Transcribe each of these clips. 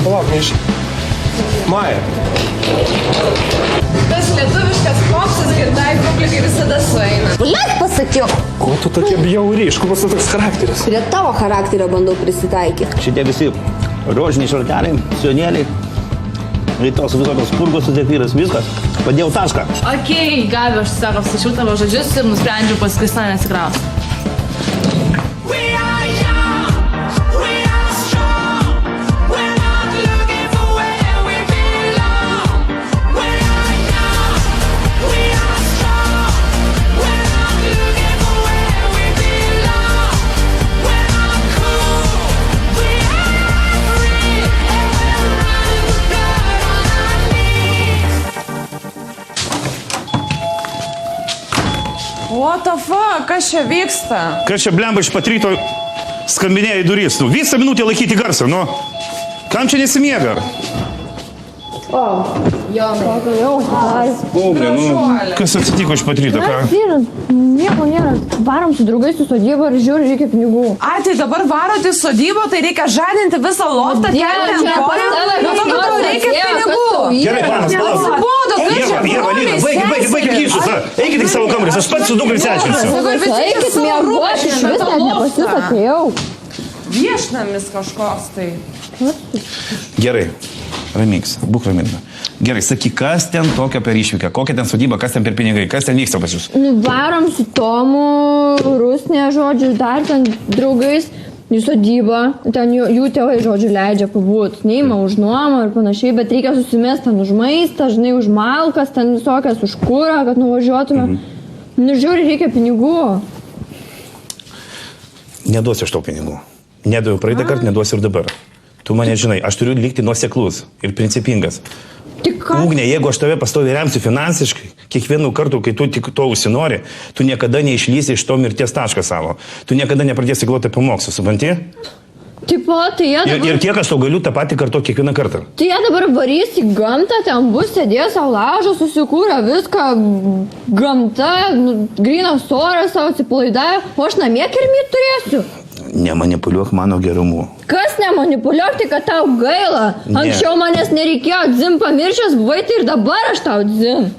palauk, neiš. Maja. Tas lietuviškas popsas girdai publikai visada sueina. Blet, pasakiau. Ko tu tokia bjauri, iš kur pas toks charakteris? Prie tavo charakterio bandau prisitaikyti. Šitie visi rožiniai šorteliai, sionėliai, tos visokios spurgos sudėtyras, viskas. Padėjau tašką. Okei, Gabi, aš tiesiog apsačiau tavo žodžius ir nusprendžiau pas Kristiną nesikrausti. What the fuck, kas čia vyksta? Kas čia blemba iš pat ryto skambinėja į duris? Nu, visą minutę laikyti garsą, nu. Kam čia nesimiega? Paauglė, nu, kas atsitiko iš pat ryto, ką? Nieko nėra. Varom su draugais į sodybą ir žiūri, reikia pinigų. Ai, tai dabar varot į sodybą, tai reikia žadinti visą loftą, kelti ant kojų. Dėl to, kad tau reikia pinigų. Gerai, panas, palauk. Ieva, Lina, baigit ginčus, eikit į savo kambarį, aš pats su dukrai sečiusiu. Eikit miegoti, aš vis net nepasisakėjau. Viešnamis kažkoks tai. Gerai, ramyks, būk raminta. Gerai, sakyk, kas ten tokia per išvyką, kokia ten sodyba, kas ten per pinigai, kas ten vyksta pas jūs? Varom su Tomu, Rusne, žodžiu, dar ten draugais į sodybą. Ten jų tėvai, žodžiu, leidžia pabūt. Neima už nuomą ir panašiai, bet reikia susimest ten už maistą, žinai, už malkas, ten visokias už kurą, kad nuvažiuotume. Nu, žiūri, reikia pinigų. Neduosiu aš tau pinigų. Nedaviau praeitą kartą, neduosiu ir dabar. Tu mane žinai, aš turiu likti nuoseklus ir principingas. Ugnė, jeigu aš tave pastoviai remsiu finansiškai, kiekvienų kartų, kai tu tik to užsinori, tu niekada neišlysi iš to mirties tašką savo. Tu niekada nepradėsi galvoti apie mokslą, supranti? Taip, tai jie dabar... Ir kiek aš tau galiu tą patį kartuoti kiekvieną kartą. Tai jie dabar varys į gamtą, ten bus sėdės savo laužą, susikūrę viską, gamta, grynas oras, savo atsipalaidavę, o aš namie kirmyt turėsiu. Nemanipuliuok mano gerumu. Kas nemanipuliuok, tai kad tau gaila? Anksčiau manęs nereikėjo, dzim pamiršęs buvai, tai ir dabar aš tau dzim.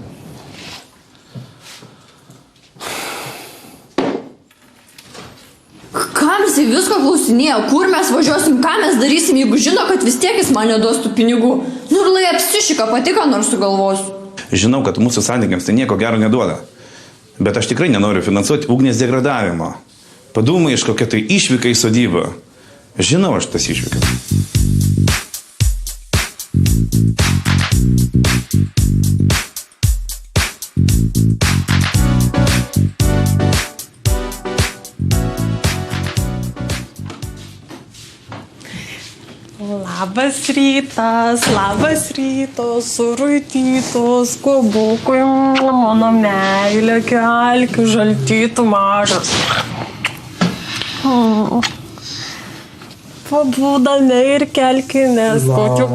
Kam jisai visko klausinėjo, kur mes važiuosim, ką mes darysim, jeigu žino, kad vis tiek jis man neduos tų pinigų. Nu ir lai apsišika, pati ką nors sugalvosiu. Žinau, kad mūsų santykiams tai nieko gero neduoda. Bet aš tikrai nenoriu finansuoti ugnės degradavimo. Padūmai iš kokia tai išvyka į sodybą. Žinau aš tas išvykas. Labas rytas, suraitytos, kubukai, mano meilė, kelkių, žaltytų mažas. Pabūdame ir kelkimės, kočiu.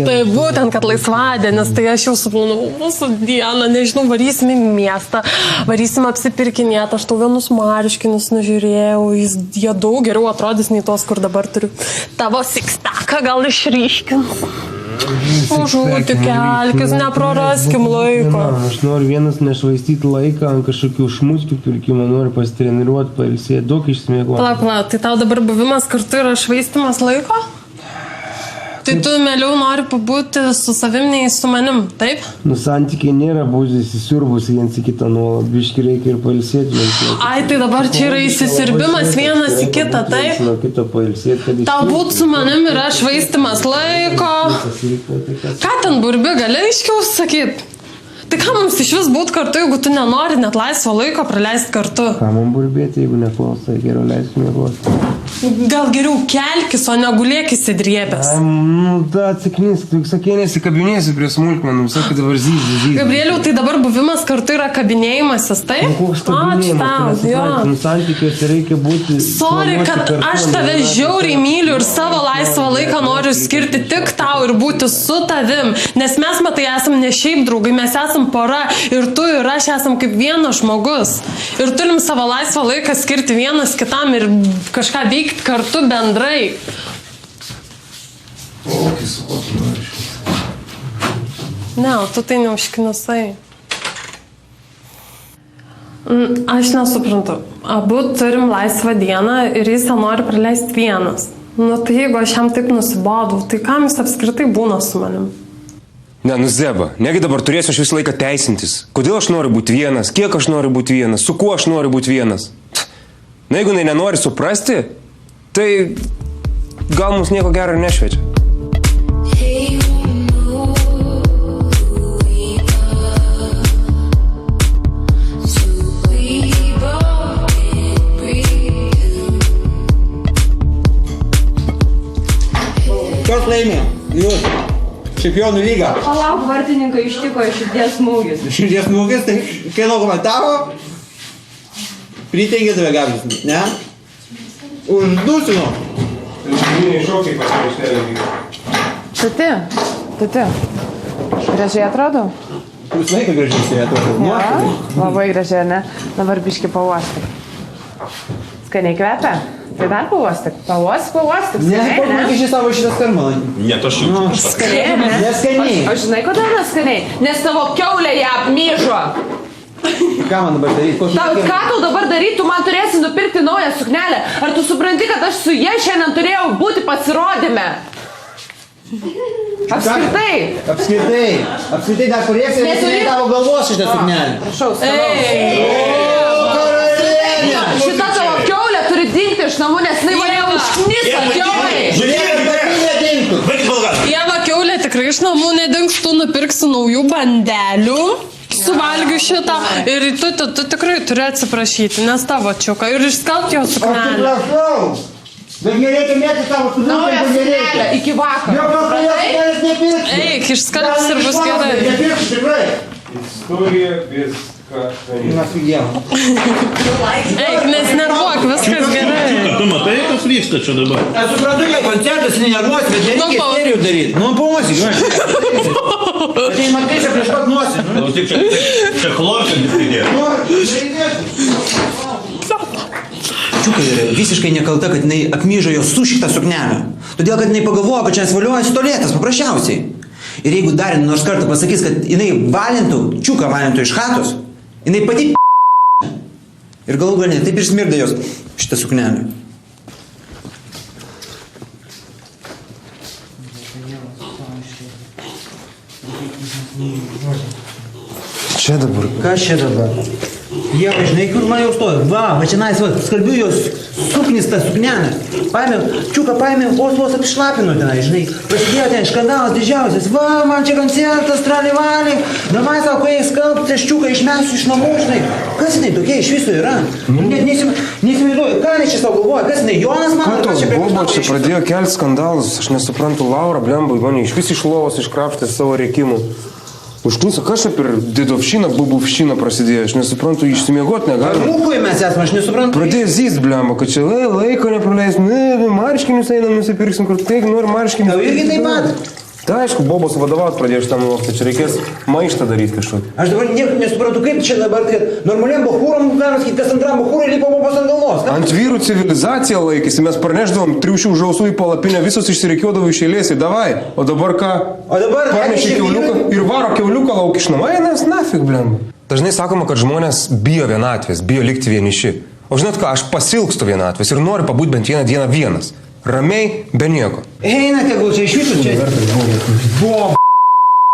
Tai būtent, kad laisvadienis, tai aš jau suplanavau mūsų dieną, nežinau, varysim į miestą, varysim apsipirkinėti, aš tau vienus marškinius nužiūrėjau, jie daug geriau atrodys nei tos, kur dabar turiu. Tavo six-packą gal išryškinu. Užuoti kelkis, nepraraskim laiko. Aš noriu vienas nešvaistyti laiką ant kažkokių šmuškių pirkimo, noriu pasitreniruoti, pailsėti, daug išsmėgoti. Palauk, tai tau dabar buvimas kartu yra švaistimas laiko? Tai tu mieliau nori pabūti su savim, nei su manim, taip? Nu, santykiai nėra būti įsisiurbus viens į kitą nuolat, biški reikia ir pailsėti. Ai, tai dabar čia yra įsisirbimas vienas į kitą, taip? Nuo kito pailsėti. Tau būt su manim yra švaistimas laiko. Ką ten burbi, gali aiškiau sakyt? Tai ką mums iš vis būt kartu, jeigu tu nenori net laisvo laiko praleisti kartu? Ką man burbėti, jeigu neklausai, geriau leiskime klausti. Gal geriau kelkis, o negulėk įsidrėbęs. Nu, da, atsiknysk, tu sakė, nesikabinėsi prie smulkmenų, sakai dabar zyzi. Gabrieliau, tai dabar buvimas kartu yra kabinėjimasis, taip? Koks kabinėjimas, santykiuose reikia būti... Sorry, kad aš tave žiauriai myliu ir savo laisvą laiką noriu skirti tik tau ir būti su tavim, nes mes, matai, esam ne šiaip draugai, mes esam pora ir tu ir aš esam kaip vienas žmogus ir turim savo laisvą laiką skirti vienas kitam ir kažką veikti veikti kartu bendrai. Ne, o tu tai neužknusai. Aš nesuprantu. Abu turim laisvą dieną ir jis tą nori praleisti vienas. Nu tai jeigu aš jam taip nusibodau, tai kam jis apskritai būna su manim? Ne, nu Zeba, negi dabar turėsiu aš visą laiką teisintis. Kodėl aš noriu būti vienas, kiek aš noriu būti vienas, su kuo aš noriu būti vienas. Na jeigu jinai nenori suprasti, tai gal mums nieko gero ir nešvečia. Kas laimė? Jūs. Čempionų lyga. Palauk, vartininkai ištiko širdies smūgis. Širdies smūgis, tai kieno komentavo? Priteigė tave gabis, ne? Uždusino. Tati. Gražiai atrodo? Jūs laiką gražiai atrodo. Labai gražiai, ne? Dabar biški pauostik. Skaniai kvepia? Tai dar pauostik. Pauostik. Nesipalmai šį savo šitą skarmalą. Ne, to šimtų. Skaniai, ne? Neskaniai. O žinai, kodėl neskaniai? Nes tavo kiaulė ją apmyžo. Ką man dabar daryti? Ką tau dabar daryti? Tu man turėsi nupirkti naują suknelę. Ar tu supranti, kad aš su jie šiandien turėjau būti pasirodyme? Apskritai dar kurėsi ir nesiniai tavo galvos šitą suknelę. Prašau, šita tavo kiaulė turi dingti iš namų, nes jinai mane užknisa kiaulė. Žiūrėk, bet nedingtų. Jeva kiaulė tikrai iš namų nedings, tu nupirksi naujų bandelių, suvalgiu šitą ir tu tikrai turi atsiprašyti, nes tavo čiuka ir išskalbti jo suknelę. Atsiprašau. Bet nereikia mėti tavo suknelę. Naują suknelę iki vakaro. Eik, išskalbs ir bus gerai. Nepirksiu tikrai. Istorija viską. Eik, nesnervuok, viskas gerai. Tu matai, kas vyksta čia dabar? Aš suprantu, kad koncertas nenervuosi, bet nereikia isterijų daryti. Nu, pamosi, žinai. Tai matai, čia prieš pat nosi. Nu, tik čia chlorkant pridėjo. Čiuka yra visiškai nekalta, kad jinai apmyžo jos su šitą suknelę. Todėl, kad jinai pagalvojo, kad čia svaliuoja stolėtas, paprasčiausiai. Ir jeigu dar nors kartą pasakys, kad jinai valintų, čiuką valintų iš chatos, jinai pati ir galų galę taip ir smirdė jos šitą suknelę. Čia dabar. Kas čia dabar? Jie, žinai, kur man jau stovi? Va čia nais, skalbiu jos suknistą suknelę. Čiuką vos apšlapinu tenai, žinai. Prasidėjo ten škandalas didžiausias. Va, man čia koncertas, tralivaliai. Namai savo, kai skalbti, aš čiuką išmesiu iš namų, žinai. Kas jinai tokia iš viso yra? Net neįsivaizduoju, ką jinai čia savo galvoja? Kas jinai, Jonas man? Ką tos bobo čia pradėjo kelti skandalus? Aš nesuprantu, Laura, blembai, mane iš vis iš lovos iškrapštė savo reikimų. Užknuso, kas čia per didovščiną, bubuvščiną prasidėjo, aš nesuprantu, išsimiegoti negalima. Rūkui mes esame, aš nesuprantu. Pradėjo zyst, blemba, kad čia laiko nepraleis, marškinius einam nusipirksim, kur tai nori marškinius. Tau irgi taip pat? Tai aišku, bobos vadovauti pradėjo šitam nuostą, čia reikės maištą daryti kažkokį. Aš dabar nieko nesuprantu, kaip čia dabar, kad normaliam bachūram, galima sakyti, kas antram bachūrai lipo bobos ant galvos. Ant vyrų civilizacija laikėsi, mes parnešdavom triušių žausų į palapinę, visos išsirikiuodavo iš eilės ir davai. O dabar ką? O dabar parnešė kiauliuką ir varo kiauliuką lauk iš namai, nes nafig, blemba. Dažnai sakoma, kad žmonės bijo vienatvės, bijo likti vieniši. O žinot ką, aš pasilgstu vienatvės ir noriu pabūti bent vieną dieną vienas. Ramiai, be nieko. Eina, tegul čia iš viso čia.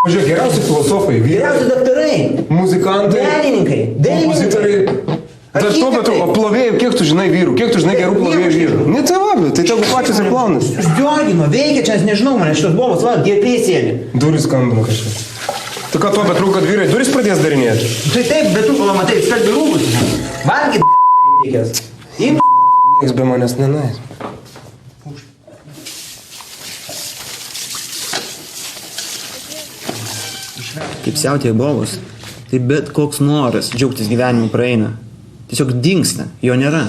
Žiūrėk, geriausi filosofai, geriausi daktarai, muzikantai, menininkai, kompozitoriai. Dar tuo metu, o plovėjų, kiek tu žinai vyrų, kiek tu žinai gerų plovėjų vyrų? Ne tavo, tai tegu pačios ir plaunas. Diogino, veikia čia, nežinau, man šitos bobos, va, gerklės sėdi. Duris skambina kažkaip. Tu ką tuo betru, kad vyrai duris pradės darinėti? Tai taip, bet tu, matai, skalbi rūbus. Valgyt, reikės. Niekas be manęs nenais. Kaip siautėja bobos, tai bet koks noras džiaugtis gyvenimu praeina. Tiesiog dingsta, jo nėra.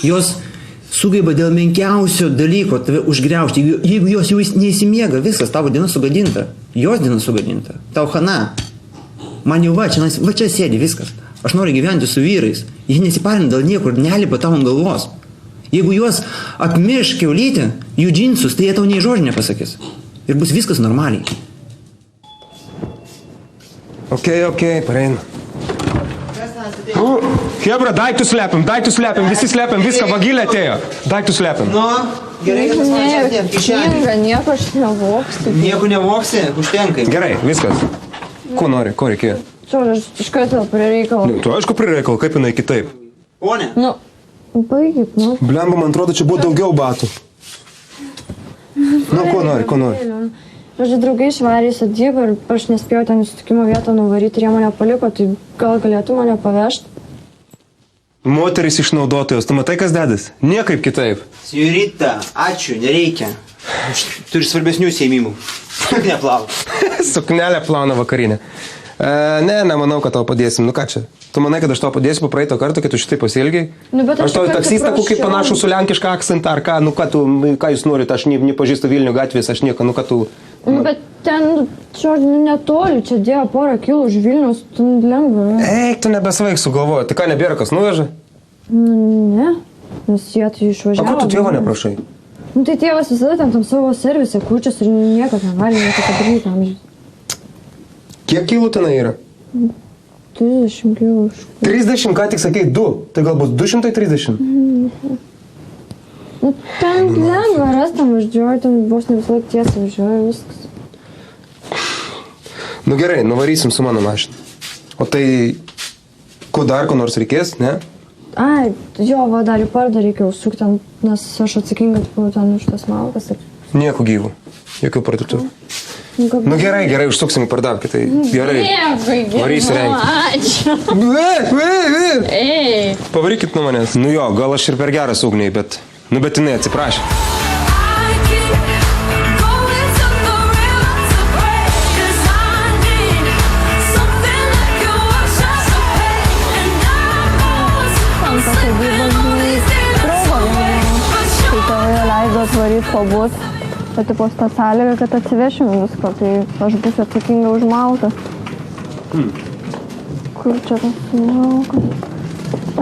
Jos sugeba dėl menkiausio dalyko tave užgriaužti. Jeigu jos jau neįsimiega, viskas, tavo diena sugadinta. Jos diena sugadinta. Tau hana. Man jau va čia sėdi viskas. Aš noriu gyventi su vyrais. Jie nesiparina dėl niekur, nelipa tavo ant galvos. Jeigu juos atmiš kiaulytė, jų džinsus, tai jie tau nei žodžio nepasakys. Ir bus viskas normaliai. Ok, pareina. Hebra, daiktų slepiam, visi slepiam, viską, vagilė atėjo. Daiktų slepiam. Nu, gerai, kad man čia atėjom kišenį. Nieko aš nevoksiu. Nieko nevoksi, užtenka. Gerai, viskas. Ko nori, ko reikėjo? Čia aš iš karto prie reikalo. Tu aišku prireikal, kaip jinai kitaip. Pone. Nu, baigit, nu. Blemba, man atrodo, čia buvo daugiau batų. Nu, ko nori? Žodžiu, draugai išvarė į sodybą ir aš nespėjau ten į sutikimo vietą nuvaryti ir jie mane paliko, tai gal galėtų mane pavežti? Moteris išnaudotojos, tu matai, kas dedas? Niekaip kitaip. Senjorita, ačiū, nereikia. Aš turiu svarbesnių seimimų. Neplauk. Suknelę plauna vakarinę. Nemanau, kad tau padėsim. Nu ką čia? Tu manai, kad aš tau padėsiu po praeito karto, kai tu šitai pasielgiai? Nu, bet aš tau tik taksistą kokį atsiprašau. panašų su lenkišką akcentą, ar ką, nu ką jūs norite, aš nepažįstu Vilnių gatvės, aš nieko, nu ką tu... Nu, bet ten, žodžiu, netoli, čia dėjo porą kilų už Vilnius, tu lengva. Eik, tu nebesvaik sugalvoji, tai ką, nebėra kas nuveža? Nu, ne, nes jie tai išvažiavo. O ko tu tėvo neprašai? Nu, tai tėvas visada ten tam savo servise kučias ir niekad negali nieko padaryti amžiai. Kiek kilų tenai yra? 30 kilų už... 30, ką tik sakei, 2, tai galbūt 230? Nu, ten lengva ras tam važiuoju, ten vos ne visą laiką tiesą važiuoju, viskas. Nu gerai, nuvarysim su mano mašina. O tai, ko dar, ko nors reikės, ne? Ai, jo, va, dar į pardą reikia užsukti ten, nes aš atsakinga ten už tas malkas ir... Nieko gyvų, jokių parduotuvių. Nu gerai, užsuksim į pardavkę, tai gerai. Varysi rengti. Ačiū. Ei. Pavarykit nuo manęs. Nu jo, gal aš ir per geras ugniai, bet jinai atsiprašė. Atvaryti pabus, bet tipo tą sąlygą, kad atsivešim visko, tai aš būsiu atsakinga už malką. Kur čia tas malkas?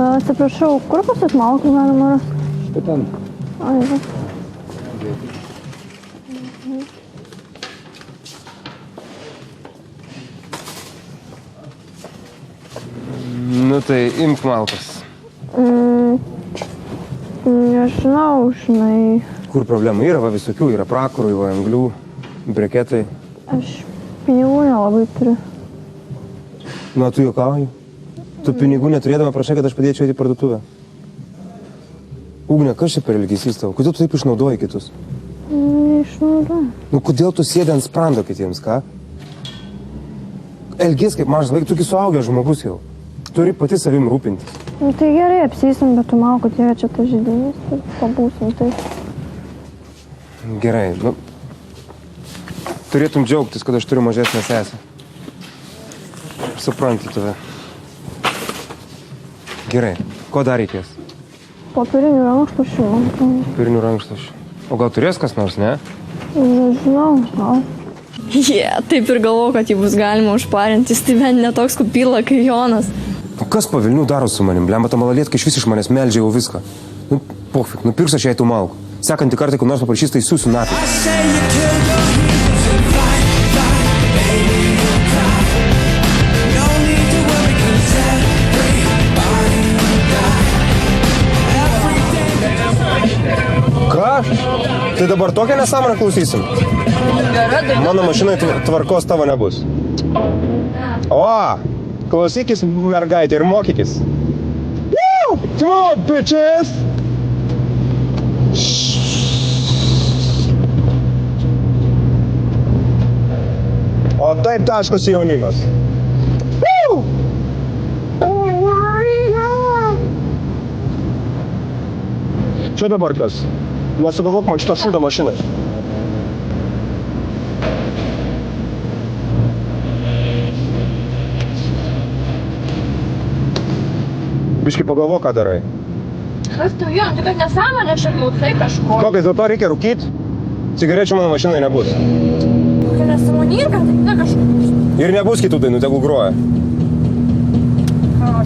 Atsiprašau, kur pasit malkų galima rasti? Štai ten. Ai, va. Nu tai imk malkas. Nežinau, žinai. Kur problemų yra, va visokių, yra prakurų, va anglių, breketai. Aš pinigų nelabai turiu. Nu, tu juokauji? Tu pinigų neturėdama prašai, kad aš padėčiau į parduotuvę. Ugne, kas čia per elgesys tavo? Kodėl tu taip išnaudoji kitus? Neišnaudoju. Nu, kodėl tu sėdi ant sprando kitiems, ką? Elgės kaip mažas vaikas, tu suaugęs žmogus jau. Turi pati savim rūpintis. Nu, tai gerai, apsėsim, bet tu manau, kad yra čia tas žydinys, tai pabūsim, tai... Gerai, nu... Turėtum džiaugtis, kad aš turiu mažesnę sesę. Suprantu tave. Gerai, ko dar reikės? Popierinių rankšluosčių, man atrodo. Popierinių rankšluosčių. O gal turės kas nors, ne? Nežinau, gal. Taip ir galvoju, kad jį bus galima užparinti, jis tai bent netoks kupyla kaip Jonas. O kas po Vilnių daro su manim? Blemba, ta malalietka iš vis iš manęs meldžia jau viską. Nu, pofik, nupirks aš jai tų malkų. Sekantį kartą, kai nors paprašys, tai siūsiu natai. Ką? Tai dabar tokią nesąmonę klausysim? Mano mašinai tvarkos tavo nebus. O! Klausykis, mergaitė, ir mokykis. Woo! Come on, bitches! O taip taškosi jaunimas. Woo! Čia dabar kas? Nesugalvok man šitą šūdą mašiną. Biškai pagalvok, ką darai. Kas tu jo, tai kad nesąmonė čia klausai kažko. Kokiais dėl to reikia rūkyti? Cigarečių mano mašinai nebus. Kokia nesąmoninga, tai ne kažko. Ir nebus kitų dainų, tegul groja.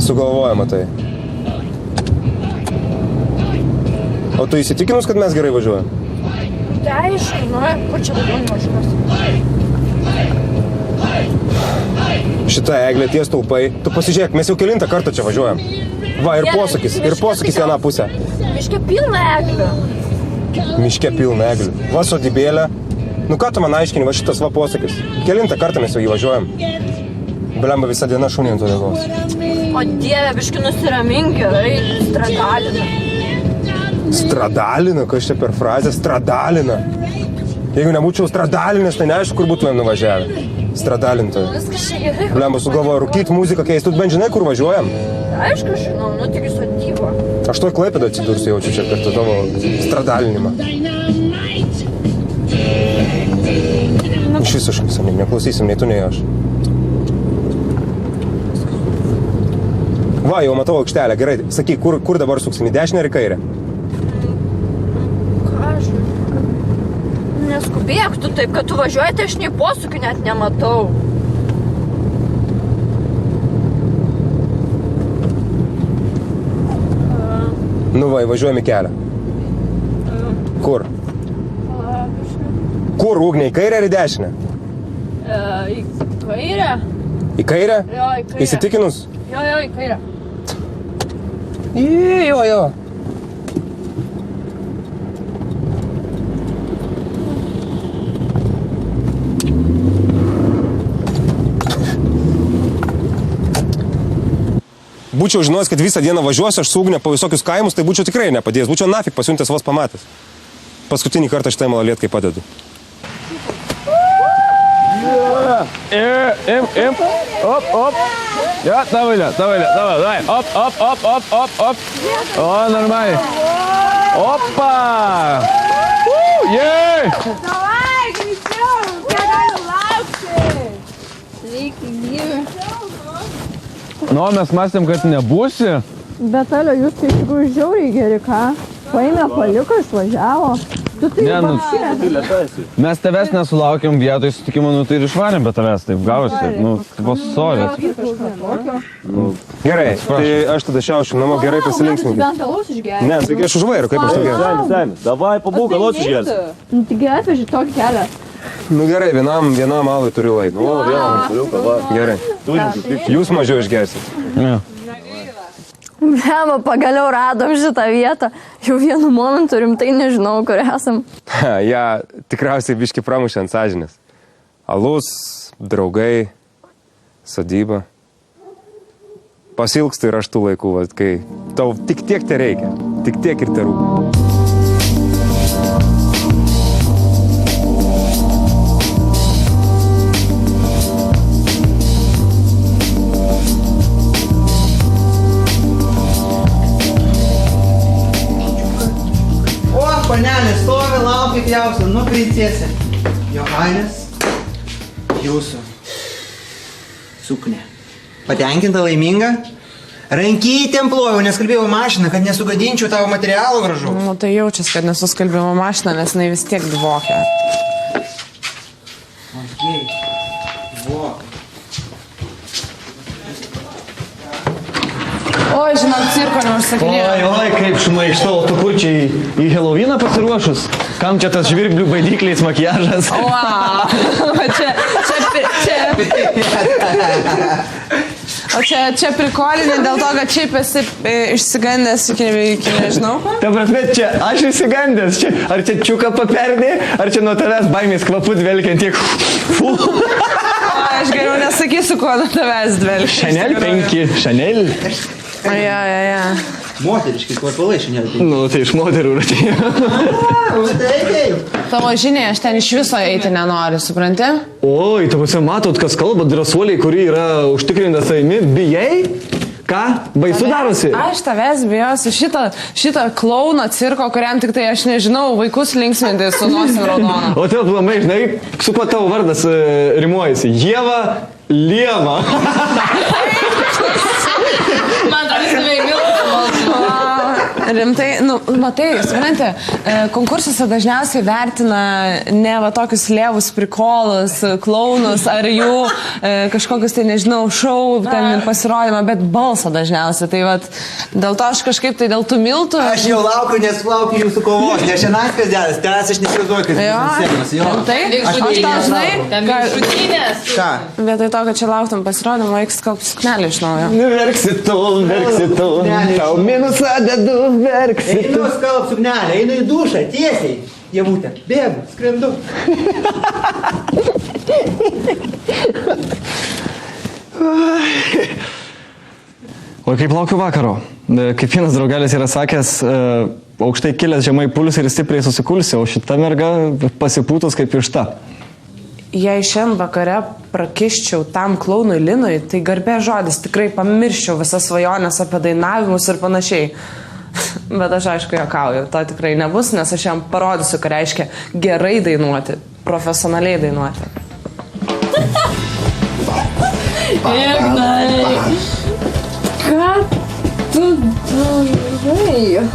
Sugalvojama tai. O tu įsitikinus, kad mes gerai važiuojam? Tai aišku, kur čia daugiau mašinos? Šita eglė ties taupai. Tu pasižiūrėk, mes jau kelintą kartą čia važiuojam. Va, ir posūkis vieną pusę. Miške pilna eglių. Miške pilna eglių. Va, sodybėlė. Nu ką tu man aiškini, va šitas va posūkis. Kelintą kartą mes jau jį važiuojam. Blemba visą dieną šunį ant uodegos. O dieve, biški nusiramink gerai, stradalina. Stradalina? Kas čia per frazę? Stradalina. Jeigu nebūčiau stradalinės, tai neaišku, kur būtumėm nuvažiavę. Stradalintoje. Viskas čia gerai. Blemba, sugalvoju rūkyt muziką keist. Tu bent žinai, kur važiuojam? Aišku, žinau, nu tik į sodybą. Aš toj Klaipėdą atsidursiu jaučiu čia per tavo stradalinimą. Iš viso šimsam, neklausysim, nei tu, nei aš. Va, jau matau aikštelę, gerai. Sakyk, kur dabar suksim, į dešinę ar į kairę? Ką aš? Neskubėk tu taip, kad tu važiuoji, tai aš nei posūkių net nematau. Nu va, važiuojam į kelią. Kur? Kur, Ugnė, į kairę ar į dešinę? Į kairę? Į kairę? Jo, į kairę. Įsitikinus? Jo, į kairę. Jo. Būčiau žinojęs, kad visą dieną važiuosiu aš su Ugne po visokius kaimus, tai būčiau tikrai nepadėjęs. Būčiau nafik pasiuntęs vos pamatęs. Paskutinį kartą šitai malalietkai padedu. Im. Оп. Ja, давай. Оп. О, нормально. Опа! Ей! Давай, greičiau, negaliu laukti. Reikia gyvi. Nu, mes mąstėm, kad nebūsi. Bet, Alio, jūs tai iš tikrųjų žiauriai geri, ką? Paėmė, paliko, išvažiavo. Tu tai Mes tavęs nesulaukėm vietoj sutikimo, nu tai ir išvarėm, bet tavęs taip gavosi. Nu, buvo sorės. Gerai, tai aš tada šiaušiu namo, gerai pasilinksminti. Ne, tai aš už vairo, kaip aš to gerai. Davai, pabūk, alaus išgersi. Nu, taigi atveži tokį kelią. Nu gerai, vienam alui turiu laiko. O, vienam turiu, kava. Gerai. Jūs mažiau išgersit. Bema, pagaliau radom šitą vietą. Jau vienu momentu rimtai nežinau, kur esam. Ja, tikriausiai biški pramušė ant sąžinės. Alus, draugai, sodyba. Pasilgstu ir aš tų laikų, kai tau tik tiek te reikia. Tik tiek ir te rūpi. Panelė stovi, laukia pjausia, nu princesė. Johanės, jūsų suknė. Patenkinta, laiminga? Rankytėm plojau, nes kalbėjau mašiną, kad nesugadinčiau tavo materialo gražaus. Nu, tai jaučias, kad nesuskalbėjau mašiną, nes jinai vis tiek dvokia. Okay. Dvokia. Oi, žinok, cirko neužsakinėjau. Oi, kaip šmaištau, tu kur čia į Helovyną pasiruošus? Kam čia tas žvirblių baidykliais makiažas? Wow. O čia prikolinė dėl to, kad šiaip esi išsigandęs iki nežinau. Ta prasme, čia aš išsigandęs, čia, ar čia čiuką paperdė, ar čia nuo tavęs baimės kvapų dvelkiant tiek. Aš geriau nesakysiu, kuo nuo tavęs dvelkia. Chanel 5, Chanel. Ja. Moteriški kvapalai šiandien. Nu, tai iš moterų atėjo. Tavo žiniai, aš ten iš viso eiti nenoriu, supranti? Oi, ta prasme, matot, kas kalba, drąsuoliai, kuri yra užtikrinta savimi, bijai? Ką? Baisu darosi? Aš tavęs bijosiu šitą klauną cirko, kuriam tik tai aš nežinau, vaikus linksminti su nosim raudona. O tai aplamai, žinai, su kuo tavo vardas rimuojasi? Ieva Lieva. Man atrodo, jis tave įmiltų. Rimtai, nu, matai, supranti, konkursuose dažniausiai vertina ne va tokius lėvus prikolus, klaunus ar jų kažkokius, tai nežinau, šou, ten pasirodymą, bet balsą dažniausiai. Tai va, dėl to aš kažkaip, tai dėl tų miltų... Aš jau laukiu, nes laukiu jūsų kovos, nes šiandien kasdienis, tęs aš nesivaizduoju, kad jūs sėkmas. Rimtai, aš tau žinai, Žudynės. Ką? vietoj to, kad čia lauktum pasirodymą, reiks skalbti suknelį iš naujo. Verksi tu, tau minusą dedu, verksi tu. Einu skalb suknelę, einu į dušą, tiesiai. Javutė, bėgu, skrendu. O kaip laukiu vakaro? Kaip vienas draugelis yra sakęs, aukštai kilęs žemai puls ir stipriai susikulsi, o šita merga pasipūtus kaip višta. Jei šiandien vakare prakiščiau tam klaunui Linui, tai garbė žodis, tikrai pamirščiau visas svajonės apie dainavimus ir panašiai. Bet aš aišku juokauju, to tikrai nebus, nes aš jam parodysiu, ką reiškia gerai dainuoti, profesionaliai dainuoti. Ignai, ką tu darai?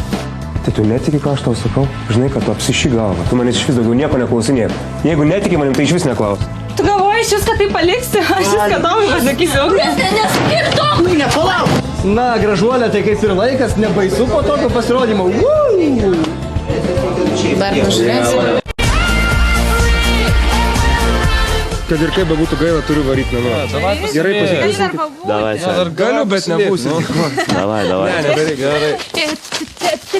Tai tu netiki, ką aš tau sakau? Žinai, kad tu apsiši galvą. Tu manęs iš vis daugiau nieko neklausinėk. Jeigu netiki manim, tai iš vis neklaus. Tu galvoji, iš viską tai paliksi? Aš viską Tomui pasakysiu. Nesakyk to! Ne, palauk! Na, gražuolė, tai kaip ir laikas, nebaisu po tokio pasirodymo. Dar pažiūrėsiu. Kad ir kaip bebūtų gaila, turiu varyti namo. Gerai pasipūsinti. Davai, Galiu, bet nebūsiu. Davai. Ne, nebereik, gerai.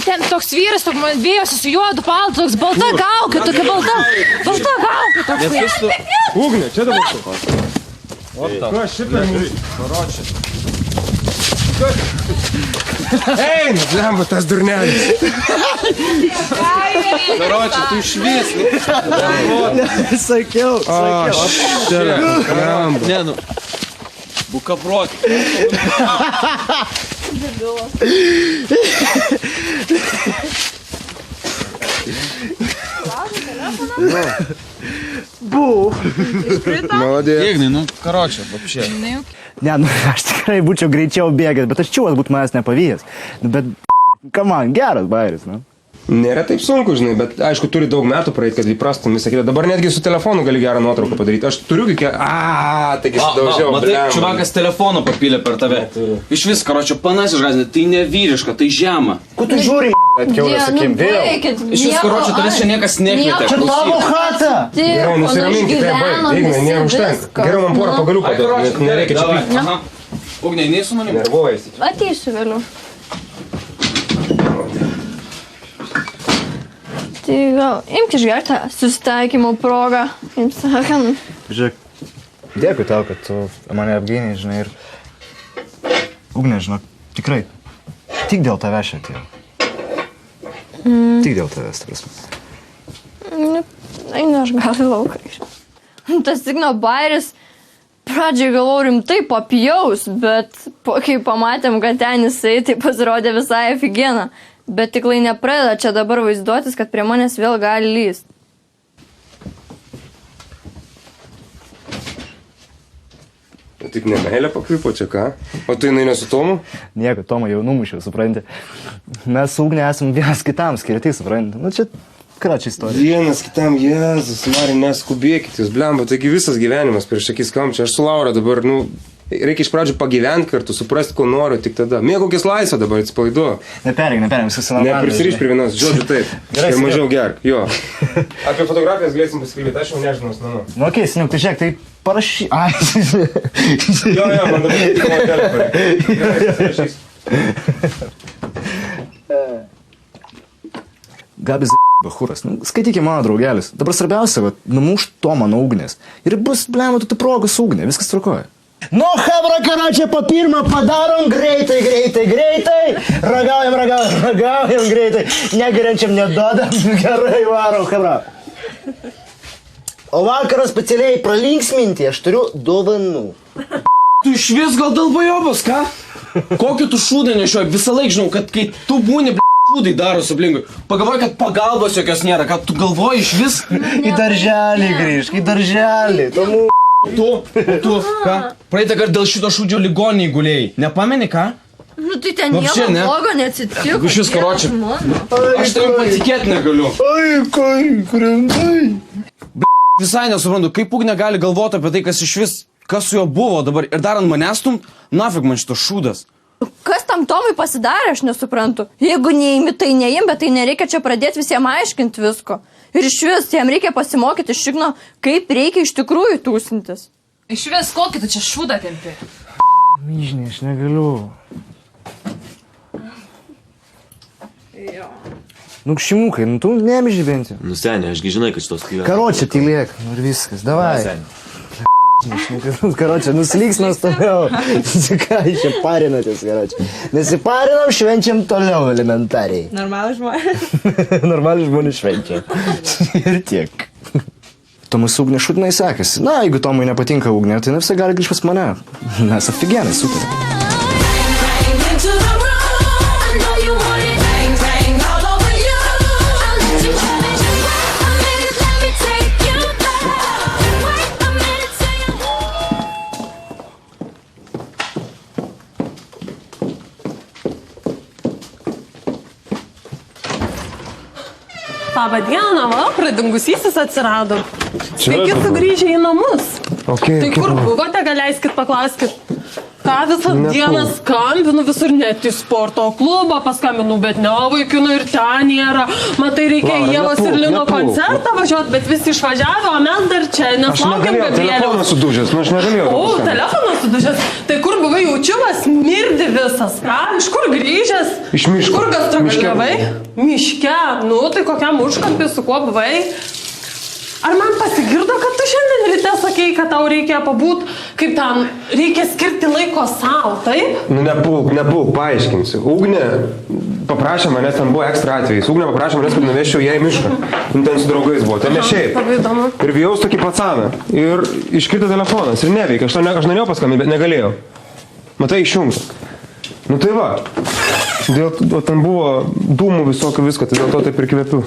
Ten toks vyras, man vėjosi su juodu paltu, toks balta gaukė, tokia balta gaukė toks. Ugnė, čia dabar tu. Ką šitą Karočią. Eina, blemba, tas durnelis. Karočią, tu išvis. Sakiau. Ne, nu. Buka proti. Молодец. Ignai, nu, karočią, вообще. Ne, nu, aš tikrai būčiau greičiau bėgęs, bet aš čiūvas būtų manęs nepavijęs. Bet, come on, geras bairis, nu. Nėra taip sunku, žinai, bet aišku, turi daug metų praeiti, kad įprastum visą kitą. Dabar netgi su telefonu gali gerą nuotrauką padaryti. Aš turiu kiek... Taigi sudaužiau. Matai, čiuvakas telefonu papylė per tave. Iš vis, karočią, panas išgazinė, tai nevyriška, tai žema. Ko tu žiūri, atkiaulės akim, vėl? Iš vis, karočią, tavęs čia niekas nekvietė. Čia tavo chata! Geriau, nusiraminkite, Ignai, nėra užtenka. Geriau man porą pagalių padėti, nereikia čia pykti. Ugnė, eini su manimi? Nervuojasi. Ateisiu vėliau. Tai gal imk išgerti susitaikymo progą, kaip sakant. Žiūrėk, dėkui tau, kad tu mane apgynei, žinai, ir... Ugnė, žinok, tikrai, tik dėl tavęs čia atėjau. Tik dėl tavęs, ta prasme. Einu aš gal į lauką. Tas Igno bairis pradžiai galvojau rimtai papjaus, bet kai pamatėm, kad ten jisai, tai pasirodė visai aфиgeną. Bet tiklai nepradeda čia dabar vaizduotis, kad prie manęs vėl gali lyst. Tik nemeilė pakrypo čia, ką? O tu jinai ne su Tomu? Nieko, Tomą jau numušiau, supranti. Mes su Ugnė esam vienas kitam skirti, supranti. Nu, čia kračia istorija. Vienas kitam, Jėzus, Marija, neskubėkit jūs, blemba, taigi visas gyvenimas prieš akis kamčia. Aš su Laura dabar, nu, reikia iš pradžių pagyventi kartu, suprasti, ko noriu, tik tada. Mėgaukis laisvę dabar, atsipalaiduok. Neperėk, viskas normaliai. Neprisiriš prie vienos, žodžiu taip. Gerai, ir mažiau gerk, jo. Apie fotografijas galėsim pasikalbėti, aš jau nežinau, nanu. Nu, okei, seniuk, tai žiūrėk, tai parašy... Ai, Jo, man dabar tik mano telefonai. Gerai, pasirašys. Gabis Bachuras, nu, skaitykime mano draugelis. Dabar svarbiausia, va, numušt Tomą nuo Ugnės. Ir bus, blema, tu progos su Ugnė, viskas trukoja. Nu, hebra, karočią, po pirmą padarom greitai. Ragaujam greitai. Negeriančiam nedodam, gerai varom, hebra. O vakarą specialiai pralinksminti, aš turiu dovanų. Tu iš vis gal dalbajobas, ką? Kokį tu šūdą nešioji? Visą laiką žinau, kad kai tu būni, šūdai darosi aplinkui. Pagalvoji, kad pagalbos jokios nėra, kad tu galvoji iš vis. Į darželį grįžk, į darželį. Tu, ką? Praeitą kartą dėl šito šūdžio ligoninėj gulėjai. Nepameni, ką? Nu tai ten Вообще, nieko ne? blogo neatsitiko. Iš vis, karoči. Aš tavim patikėti negaliu. Visai nesuprantu, kaip Ugnė gali galvoti apie tai, kas iš vis, kas su juo buvo dabar. Ir dar ant manęs stumt, nafik man šitas šūdas. Kas tam Tomui pasidarė, aš nesuprantu. Jeigu neimi, tai neim, bet tai nereikia čia pradėti visiems aiškinti visko. Ir iš vis, jam reikia pasimokyti iš Igno, kaip reikia iš tikrųjų tūsintis. Iš vis, kokį tu čia šūdą tempi? Žinai, aš negaliu. Nu, šimukai, nu tu nemiži bent jau. Nu, seniai, ašgi žinai, kad šitos tylės. Karočią, tylėk, nu ir viskas, davai. Karočią, nuslyksnas toliau. Ką iš čia parinatės, karočią? Nesiparinam, švenčiam toliau elementariai. Normalų žmonės. Normalų žmonių švenčia. Ir tiek. Tomui su Ugne šutinai sekasi. Na, jeigu Tomui nepatinka Ugnė, tai ne visai gali grįžti pas mane. Mes afigenai sutarėm. Labą dieną, va, pradingusysis atsirado. Sveiki sugrįžę į namus. Tai kur buvote, gal leiskit paklauskit. Ką visą dieną skambinu, visur net į sporto klubą paskambinu, bet nevaikinu ir ten nėra. Matai, reikia Ievos ir Lino koncertą važiuoti, bet visi išvažiavo, o mes dar čia, nes laukiam Gabrieliaus. Telefonas sudužęs, nu aš negalėjau. O, telefonas sudužęs. Tai kur buvai, jaučiumas mirdi visas, ką? Iš kur grįžęs? Iš miško. Kur gastroliavai? Miške. Nu, tai kokiam užkampį, su kuo buvai? Ar man pasigirdo, kad tu šiandien ryte sakei, kad tau reikia pabūt, kaip ten, reikia skirti laiko savo, taip? Nu, nepulk, paaiškinsiu. Ugnė paprašė manęs, ten buvo ekstra atvejais. Ugnė paprašė manęs, kad nuvežčiau ją į mišką. Ten su draugais buvo, ten ne šiaip. Labai įdomu. Ir vyjaus tokį pacaną. Ir iškrito telefonas. Ir neveikia. Aš norėjau paskambinti, bet negalėjau. Matai, išjungta. Nu tai va. Ten buvo dūmų visokių visko, tai dėl to taip ir kvepiu.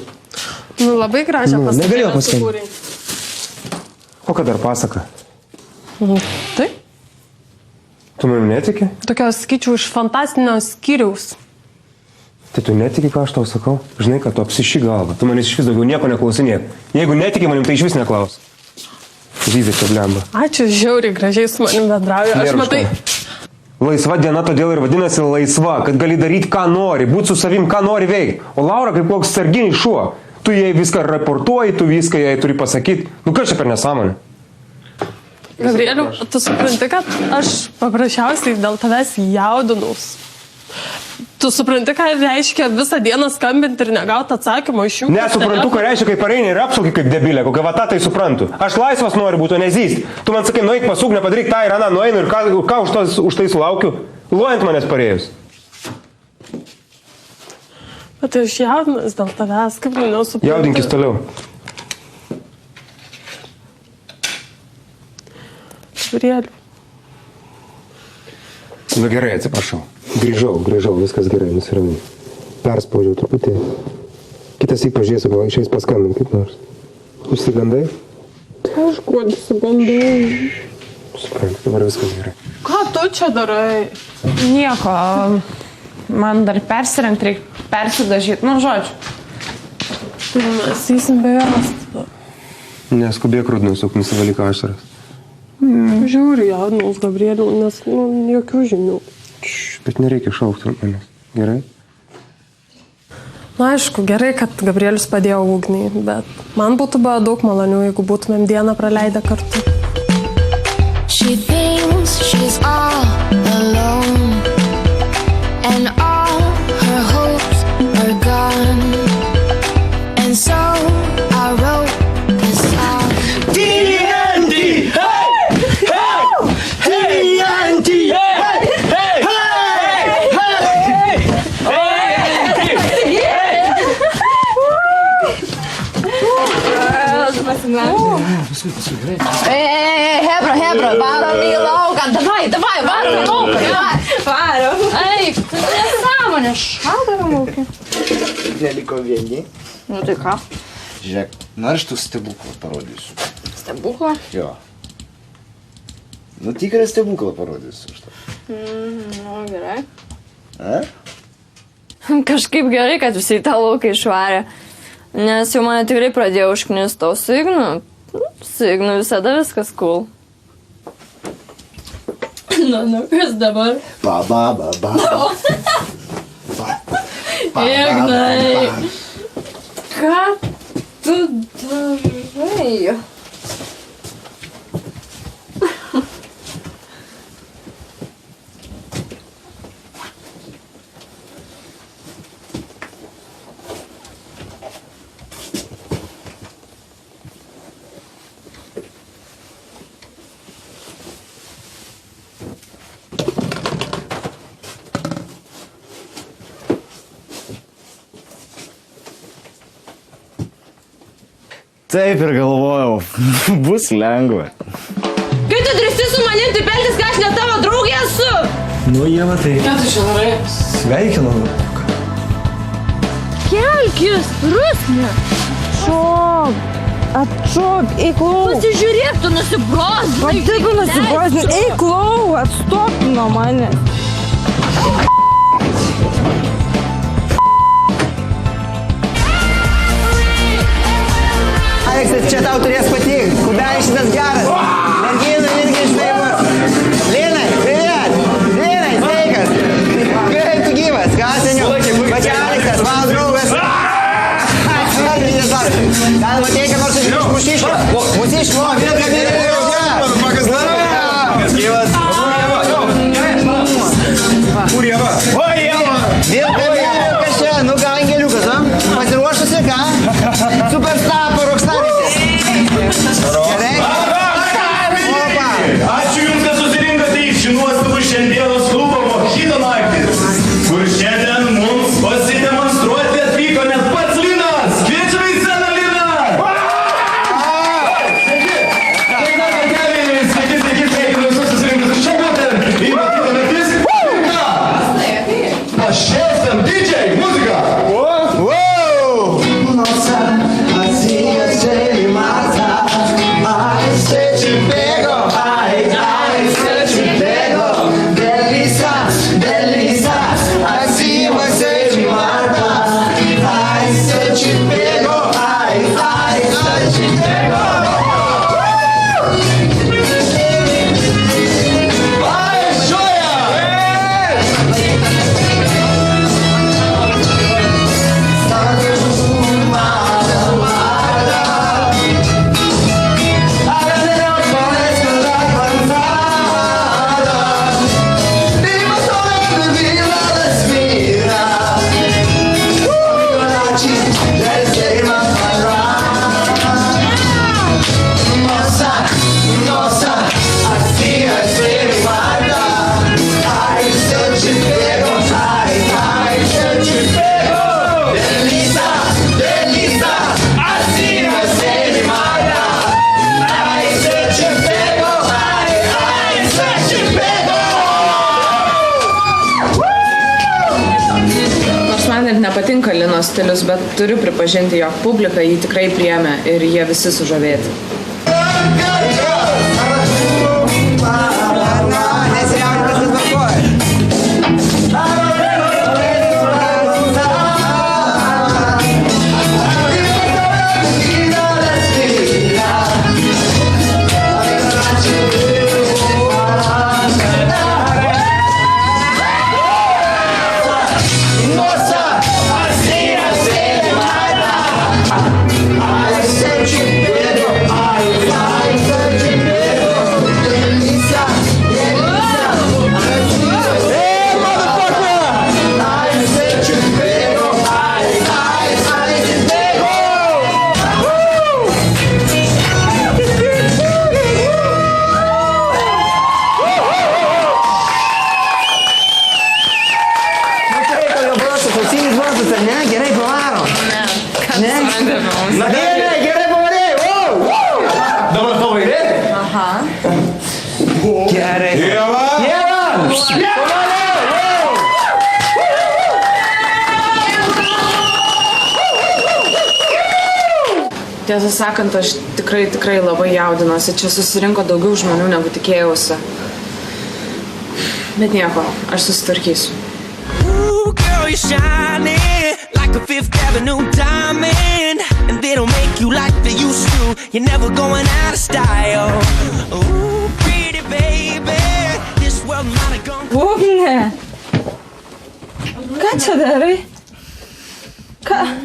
Nu, labai gražią negalėjau pasakyti. O ką dar pasaka? Taip. Tu manim netiki? Tokios, sakyčiau, iš fantastinio skyriaus. Tai tu netiki, ką aš tau sakau? Žinai, kad tu apsiši galvą. Tu manęs iš vis daugiau nieko neklausinėk. Jeigu netiki manim, tai iš vis neklaus. Zyzė čia blemba. Ačiū, žiauriai gražiai su manim bendrauju. Aš matai... Laisva diena todėl ir vadinasi laisva, kad gali daryti, ką nori, būti su savim, ką nori veikti. O Laura kaip koks sarginis šuo. Tu jai viską raportuoji, tu viską jai turi pasakyti. Nu, kas čia per nesąmonę? Gabrieliau, tu supranti, kad aš paprasčiausiai dėl tavęs jaudinaus. Tu supranti, ką reiškia visą dieną skambinti ir negauti atsakymą iš jų? Nesuprantu, ką reiškia, kai pareini ir apsaugi kaip debilė, kokia vata tai suprantu. Aš laisvas noriu būti, o nezyst. Tu man sakai, nueik pas Ugnę, padaryk tą ir aną, nueinu ir ką už tai sulaukiu? Luojant manęs parėjus. Bet aš jaudinas dėl tavęs, kaip nesuprantu. Jaudinkis toliau. Gabrieliau. Nu gerai, atsiprašau. Grįžau, viskas gerai, nusiraminu. Perspaudžiau truputį. Kitas įk pažiūrėsiu, gal išeis paskambinti kaip nors. Išsigandai? Aš kuo išsigandau. Suprantu, dabar viskas gerai. Ką tu čia darai? Nieko. Man dar persirengti reikia persidažyti. Nu, žodžiu. Mes eisim be jos. Neskubėk rudnusuk, nusivalyk ašaras. Žiūri, jaudinaus Gabrieliau, nes jokių žinių. Bet nereikia šaukti manęs. Gerai? Na, aišku, gerai, kad Gabrielius padėjo Ugniai, bet man būtų buvę daug malonių, jeigu būtumėm dieną praleidę kartu. She thinks she's all alone and all her hopes are gone. And so I wrote this song. TNT! Hey! Hey! TNT! Hey! Paskui, gerai. Hebra, varom į lauką. Davai, varom į lauką. Varom. Eik, tu nesąmonė, šalta ramūkė. Neliko vieni. Nu tai ką? Žiūrėk, nori aš tu stebuklą parodysiu. Stebuklą? Jo. Nu tikrą stebuklą parodysiu. Nu, gerai. Kažkaip gerai, kad visi tą lauką išvarė. Nes jau mane tikrai pradėjo užknisti, o su Ignu visada viskas cool. Nu, kas dabar? Ignai. Ką tu darai? Taip ir galvojau, bus lengva. Kai tu drįsti su manim, tai peltis, kad aš ne tavo draugė esu. Nu, Ieva, tai... Ką tu čia darai? Sveikinu. Kelkis, Rusne. Atšok, eik lauk. Pasižiūrėk, tu nusibrozdinai. Taip, nusibrozdinai, eik lauk, atstok nuo manęs. Aleksas, čia tau turės patikti. Kudai šitas geras. Merginų irgi žinai bus. Linai, привет. Linai, sveikas. Kaip tu gyvas, ką seniau? Va čia Aleksas, mano draugas. Gal matei, ką nors iš mūsiškio? Mūsiškio, vėl kabinė draugas. Pakas Kas gyvas? Kur Ieva? O, Ieva! Vėl kabinė draugas čia. Nu ką, angeliukas, a? Pasiruošusi, ką? Superstar, rockstaris. Gerai? Opa! Ačiū Jums, kad susirinkote į šį nuostabų šiandienos klubą Mojito naktį, kur šiandien mums pasidemonstruoti atvyko net pats Linas. Kviečiame į sceną Liną! Sveiki, visus susirinkusius čia būtent į Mojito naktis. Aš esam DJ, muzika! Nepatinka Linos stilius, bet turiu pripažinti, jog publika jį tikrai priėmė ir jie visi sužavėti. Tiesą sakant, aš tikrai labai jaudinuosi. Čia susirinko daugiau žmonių, negu tikėjausi. Bet nieko, aš susitvarkysiu. know you're shining like a Fifth Avenue diamond, and they don't make you like they used to. You're never going out of style. Ooh, pretty baby, this world might have gone. Ugne. Ką čia darai?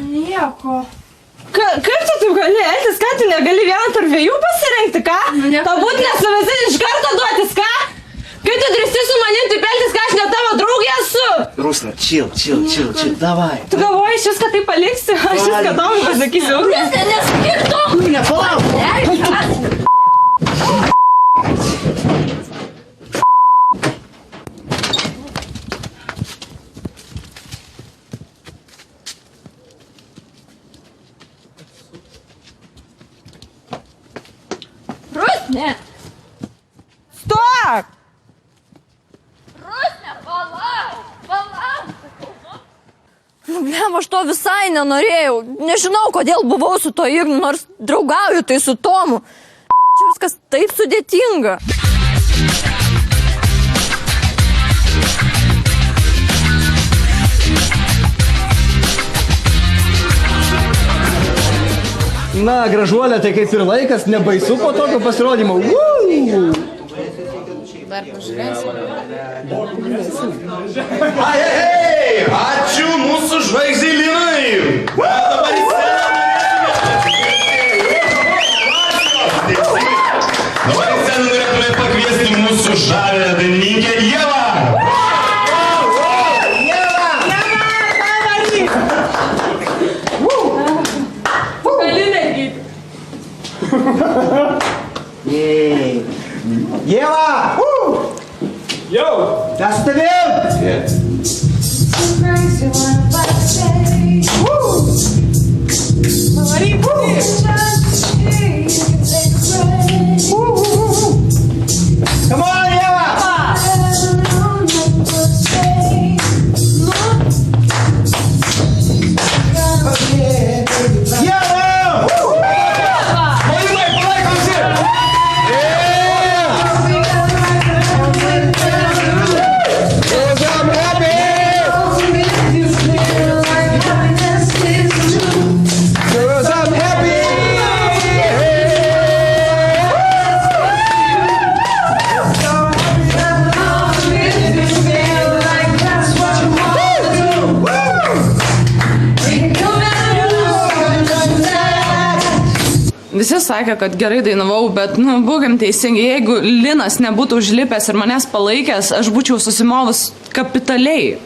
Nieko. Kaip tu taip gali elgtis, ką tu negali vieną tarp dviejų pasirinkti, ką? Tau būtinė su visais iš karto duotis, ką? Kaip tu drįsti su manim taip elgtis, ką aš ne tavo draugė esu? Rusna, chill, davai. Tu galvoji, šis, kad tai paliksi? Aš šis, kad tau pasakysiu. Rusna, nesakyk to! Ugne, palauk! Rusne! Stop! Rusne, palauk! Blem, aš to visai nenorėjau. Nežinau, kodėl buvau su to Ignu, nors draugauju tai su Tomu. Čia viskas taip sudėtinga. Na, gražuolė, tai kaip ir laikas, nebaisu po tokio pasirodymo. Dar pažiūrėsim. Hei, ačiū mūsų žvaigždžiai Linai. Dabar į sceną norėtume pakviesti mūsų žavę dainininkę Ievą. Ieva! Jau! Mes su tavim! Come on, Ieva! Visi sakė, kad gerai dainavau, bet, būkim teisingi, jeigu Linas nebūtų užlipęs ir manęs palaikęs, aš būčiau susimovus kapitaliai.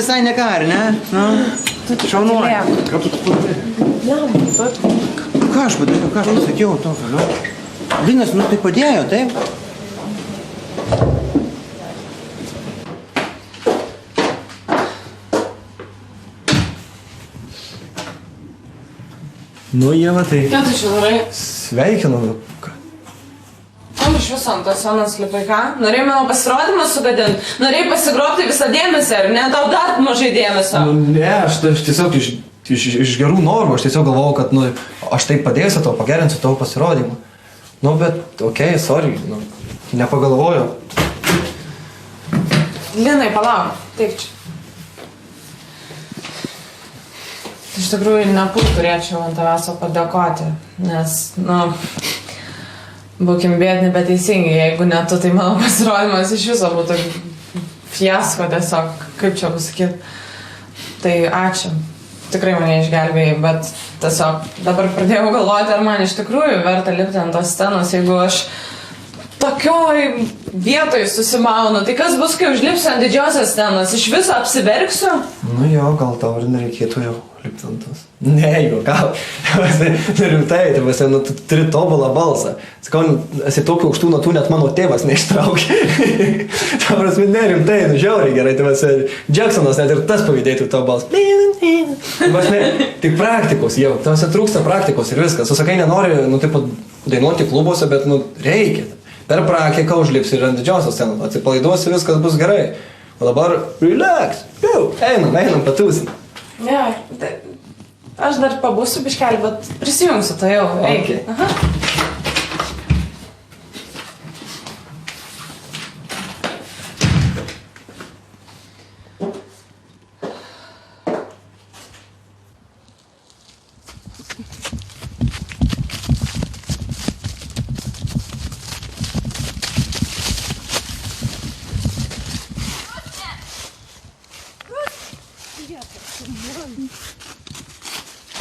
visai ne ką, ar ne? Nu, šaunuoja. Ką aš padariau, ką aš pasakiau tokio, nu? Linas, nu tai padėjo, taip? Nu, Ieva, tai Ką tu čia darai? sveikinu. O iš viso ant tos senos lipai, ką? Norėjai mano pasirodymą sugadinti? Norėjai pasigrobti visą dėmesį, ar ne? Tau dar mažai dėmesio. Nu, ne, aš tiesiog iš gerų norų, aš tiesiog galvojau, kad, nu, aš taip padėsiu tau, pagerinsiu tavo pasirodymą. Nu, bet, okei, sorry, nu, nepagalvojau. Linai, palauk. Taip čia. Iš tikrųjų, nepult turėčiau ant tavęs padėkoti, nes, nu, būkim bėdni, bet teisingai, jeigu ne tu, tai mano pasirodymas iš viso būtų fiasko tiesiog, kaip čia pasakyti. Tai ačiū, tikrai mane išgelbėjai, bet tiesiog dabar pradėjau galvoti, ar man iš tikrųjų verta lipti ant tos scenos, jeigu aš tokioj vietoj susimaunu, tai kas bus, kai užlipsiu ant didžiosios scenos, iš viso apsiverksiu? Nu jo, gal tau ir nereikėtų jau lipti ant tos. Ne, jau, gal. Rimtai, nu, tu turi tobulą balsą. Sakau, esi tokių aukštų natų, net mano tėvas neištraukė. Ta prasme, ne, rimtai, nu, žiauriai gerai. Jacksonas net ir tas pavydėtų tavo balsą. Tik praktikos, jau. Tavose trūksta praktikos ir viskas. Tu sakai, nenori, nu, taip dainuoti klubuose, bet, nu, reikia. Per praktiką užlipsi ir ant didžiosios scenos. Atsipalaiduosi, viskas bus gerai. O dabar relax. Einam, patūsim. Ne, aš dar pabūsiu biškelį, bet prisijungsiu, tai jau reikia. Okay. Aha.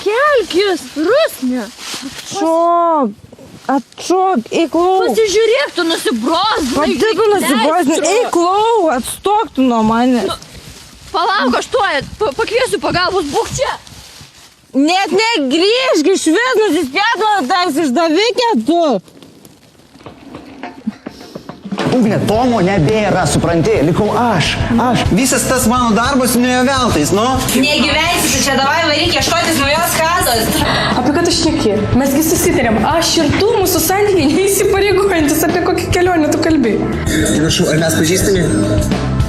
Kelkis, Rusne. Atšok, eiklau. Pasižiūrėk, tu nusibrozdinai. Pati tu nusibrozdinai, eiklau, atstok tu nuo manęs. Palauk, aš tuoj pakviesiu pagalbos, būk čia. Net negrįžk, iš vis nusispėtų, tas išdavikė tu. Ugne, Tomo nebėra, supranti, likau aš. Visas tas mano darbas nuėjo veltais, nu? Negyvensi, tu čia davai varyk ieškotis naujos kazos. Apie ką tu šneki? Mesgi susitarėm, aš ir tu, mūsų santykiai neįsipareigojantis, apie kokią kelionę tu kalbi. Prašau, ar mes pažįstami?